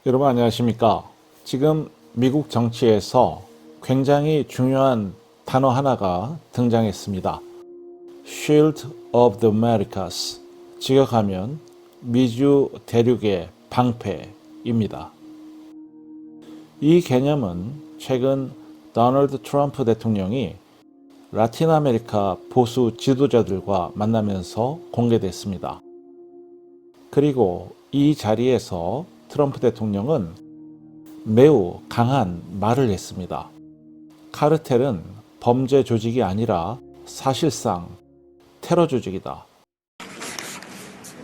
여러분 안녕하십니까? 지금 미국 정치에서 굉장히 중요한 단어 하나가 등장했습니다. Shield of the Americas, 직역하면 미주 대륙의 방패입니다. 이 개념은 최근 도널드 트럼프 대통령이 라틴 아메리카 보수 지도자들과 만나면서 공개됐습니다. 그리고 이 자리에서 트럼프 대통령은 매우 강한 말을 했습니다. 카르텔은 범죄 조직이 아니라 사실상 테러 조직이다.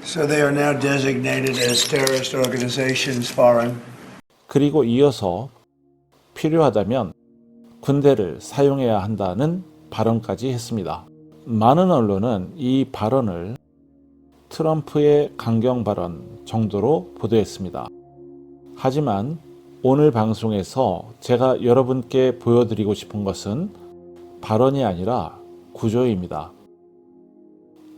So they are now designated as terrorist organizations, foreign. 그리고 이어서 필요하다면 군대를 사용해야 한다는 발언까지 했습니다. 많은 언론은 이 발언을 트럼프의 강경 발언 정도로 보도했습니다. 하지만 오늘 방송에서 제가 여러분께 보여드리고 싶은 것은 발언이 아니라 구조입니다.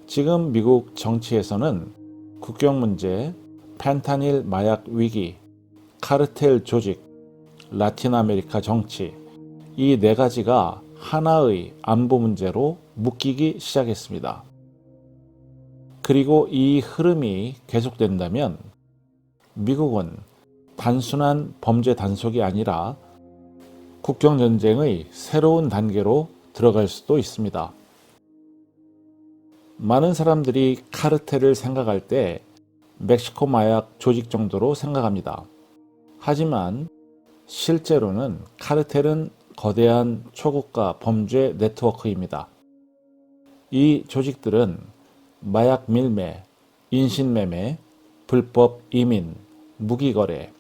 지금 미국 정치에서는 국경 문제, 펜타닐 마약 위기, 카르텔 조직, 라틴 아메리카 정치, 이 네 가지가 하나의 안보 문제로 묶이기 시작했습니다. 그리고 이 흐름이 계속된다면 미국은 단순한 범죄 단속이 아니라 국경전쟁의 새로운 단계로 들어갈 수도 있습니다. 많은 사람들이 카르텔을 생각할 때 멕시코 마약 조직 정도로 생각합니다. 하지만 실제로는 카르텔은 거대한 초고가 범죄 네트워크입니다. 이 조직들은 마약 밀매, 인신매매, 불법 이민, 무기거래,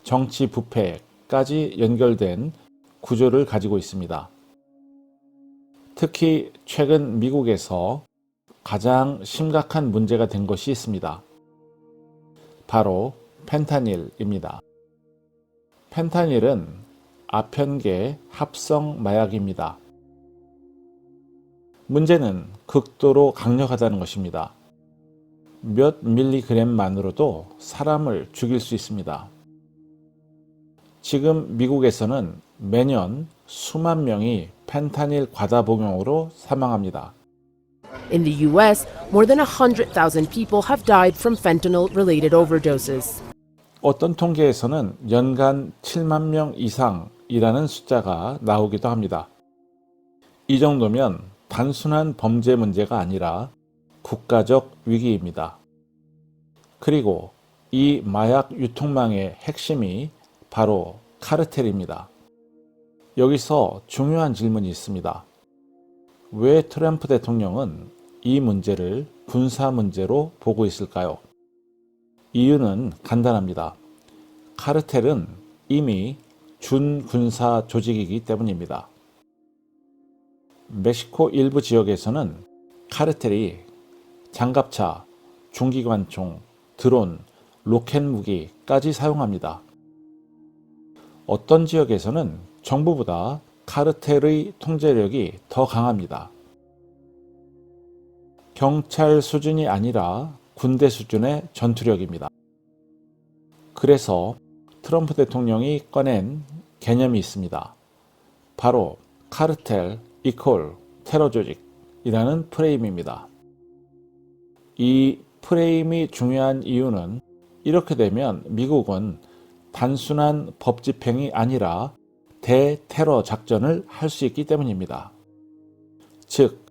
정치 부패까지 연결된 구조를 가지고 있습니다. 특히 최근 미국에서 가장 심각한 문제가 된 것이 있습니다. 바로 펜타닐입니다. 펜타닐은 아편계 합성 마약입니다. 문제는 극도로 강력하다는 것입니다. 몇 밀리그램만으로도 사람을 죽일 수 있습니다. 지금 미국에서는 매년 수만 명이 펜타닐 과다 복용으로 사망합니다. In the U.S., more than 100,000 people have died from fentanyl-related overdoses. 어떤 통계에서는 연간 7만 명 이상이라는 숫자가 나오기도 합니다. 이 정도면 단순한 범죄 문제가 아니라 국가적 위기입니다. 그리고 이 마약 유통망의 핵심이 바로 카르텔입니다. 여기서 중요한 질문이 있습니다. 왜 트럼프 대통령은 이 문제를 군사 문제로 보고 있을까요? 이유는 간단합니다. 카르텔은 이미 준군사 조직이기 때문입니다. 멕시코 일부 지역에서는 카르텔이 장갑차, 중기관총, 드론, 로켓 무기까지 사용합니다. 어떤 지역에서는 정부보다 카르텔의 통제력이 더 강합니다. 경찰 수준이 아니라 군대 수준의 전투력입니다. 그래서 트럼프 대통령이 꺼낸 개념이 있습니다. 바로 카르텔 이퀄 테러 조직이라는 프레임입니다. 이 프레임이 중요한 이유는 이렇게 되면 미국은 단순한 법 집행이 아니라 대테러 작전을 할 수 있기 때문입니다. 즉,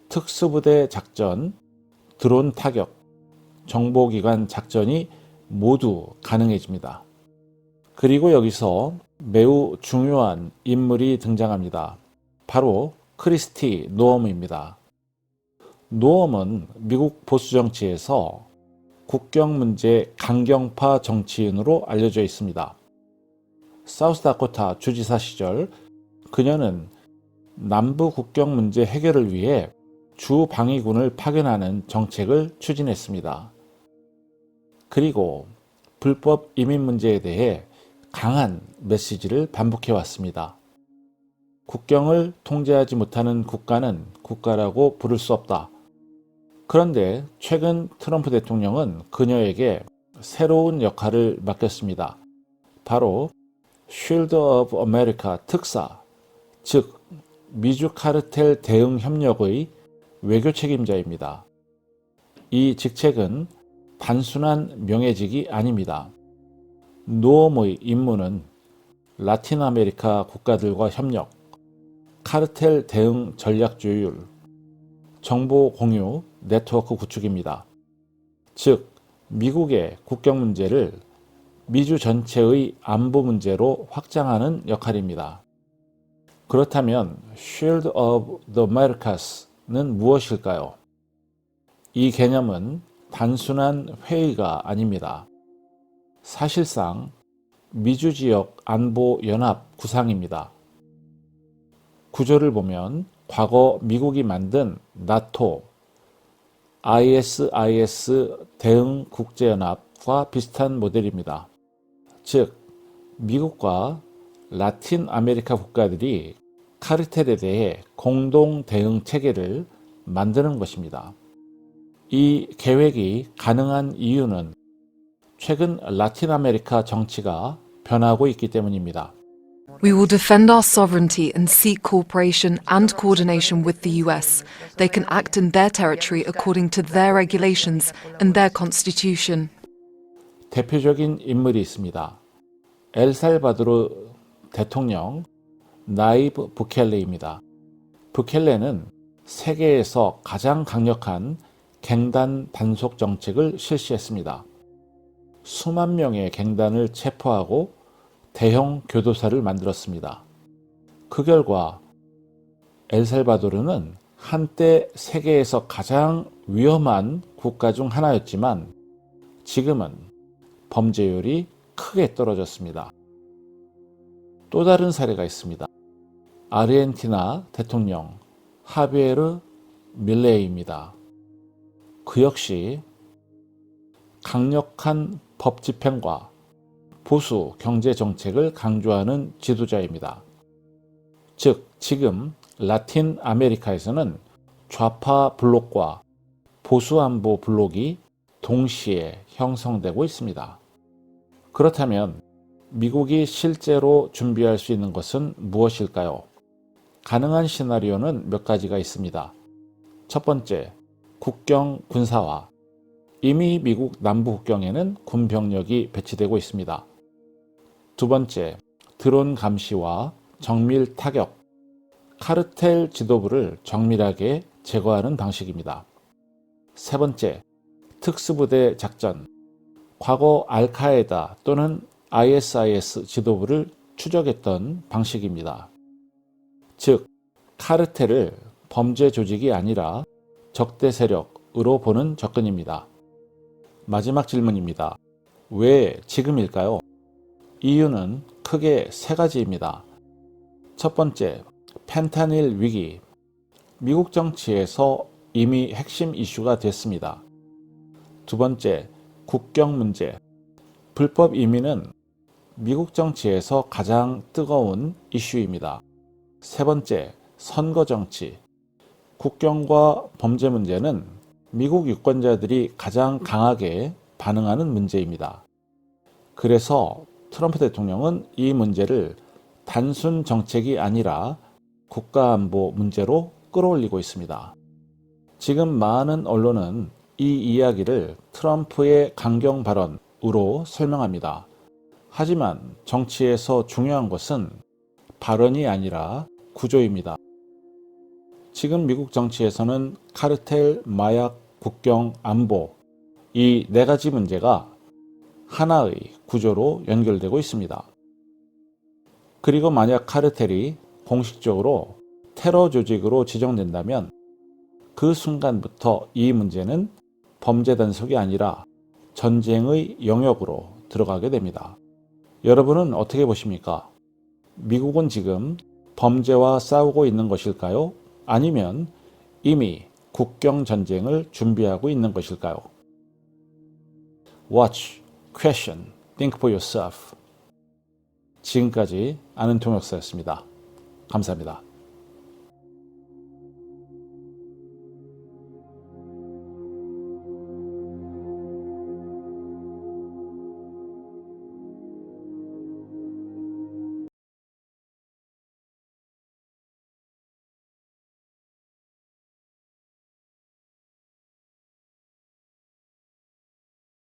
특수부대 작전, 드론 타격, 정보기관 작전이 모두 가능해집니다. 그리고 여기서 매우 중요한 인물이 등장합니다. 바로 크리스티 노엄입니다. 노엄은 미국 보수 정치에서 국경 문제 강경파 정치인으로 알려져 있습니다. 사우스다코타 주지사 시절 그녀는 남부 국경 문제 해결을 위해 주 방위군을 파견하는 정책을 추진했습니다. 그리고 불법 이민 문제에 대해 강한 메시지를 반복해 왔습니다. 국경을 통제하지 못하는 국가는 국가라고 부를 수 없다. 그런데 최근 트럼프 대통령은 그녀에게 새로운 역할을 맡겼습니다. 바로 Shield of America 특사, 즉 미주 카르텔 대응 협력의 외교 책임자입니다. 이 직책은 단순한 명예직이 아닙니다. 노엄의 임무는 라틴 아메리카 국가들과 협력, 카르텔 대응 전략 조율, 정보 공유 네트워크 구축입니다. 즉, 미국의 국경 문제를 미주 전체의 안보 문제로 확장하는 역할입니다. 그렇다면 Shield of the Americas는 무엇일까요? 이 개념은 단순한 회의가 아닙니다. 사실상 미주 지역 안보 연합 구상입니다. 구조를 보면 과거 미국이 만든 나토, ISIS 대응 국제연합과 비슷한 모델입니다. 즉, 미국과 라틴 아메리카 국가들이 카르텔에 대해 공동 대응 체계를 만드는 것입니다. 이 계획이 가능한 이유는 최근 라틴 아메리카 정치가 변하고 있기 때문입니다. We will defend our sovereignty and seek cooperation and coordination with the US. They can act in their territory according to their regulations and their constitution. 대표적인 인물이 있습니다. 엘살바도르 대통령 나이브 부켈레입니다. 부켈레는 세계에서 가장 강력한 갱단 단속 정책을 실시했습니다. 수만 명의 갱단을 체포하고 대형 교도소를 만들었습니다. 그 결과 엘살바도르는 한때 세계에서 가장 위험한 국가 중 하나였지만 지금은 범죄율이 크게 떨어졌습니다. 또 다른 사례가 있습니다. 아르헨티나 대통령 하비에르 밀레이입니다. 그 역시 강력한 법 집행과 보수 경제 정책을 강조하는 지도자입니다. 즉, 지금 라틴 아메리카에서는 좌파 블록과 보수 안보 블록이 동시에 형성되고 있습니다. 그렇다면 미국이 실제로 준비할 수 있는 것은 무엇일까요? 가능한 시나리오는 몇 가지가 있습니다. 첫 번째, 국경 군사화. 이미 미국 남부 국경에는 군 병력이 배치되고 있습니다. 두 번째, 드론 감시와 정밀 타격. 카르텔 지도부를 정밀하게 제거하는 방식입니다. 세 번째, 특수부대 작전. 과거 알카에다 또는 ISIS 지도부를 추적했던 방식입니다. 즉, 카르텔을 범죄 조직이 아니라 적대 세력으로 보는 접근입니다. 마지막 질문입니다. 왜 지금일까요? 이유는 크게 세 가지입니다. 첫 번째, 펜타닐 위기. 미국 정치에서 이미 핵심 이슈가 됐습니다. 두 번째, 국경 문제. 불법 이민은 미국 정치에서 가장 뜨거운 이슈입니다. 세 번째, 선거 정치. 국경과 범죄 문제는 미국 유권자들이 가장 강하게 반응하는 문제입니다. 그래서 트럼프 대통령은 이 문제를 단순 정책이 아니라 국가안보 문제로 끌어올리고 있습니다. 지금 많은 언론은 이 이야기를 트럼프의 강경 발언으로 설명합니다. 하지만 정치에서 중요한 것은 발언이 아니라 구조입니다. 지금 미국 정치에서는 카르텔, 마약, 국경, 안보, 이 네 가지 문제가 하나의 구조로 연결되고 있습니다. 그리고 만약 카르텔이 공식적으로 테러 조직으로 지정된다면 그 순간부터 이 문제는 범죄 단속이 아니라 전쟁의 영역으로 들어가게 됩니다. 여러분은 어떻게 보십니까? 미국은 지금 범죄와 싸우고 있는 것일까요? 아니면 이미 국경 전쟁을 준비하고 있는 것일까요? Watch, question, think for yourself. 지금까지 아는 통역사였습니다. 감사합니다.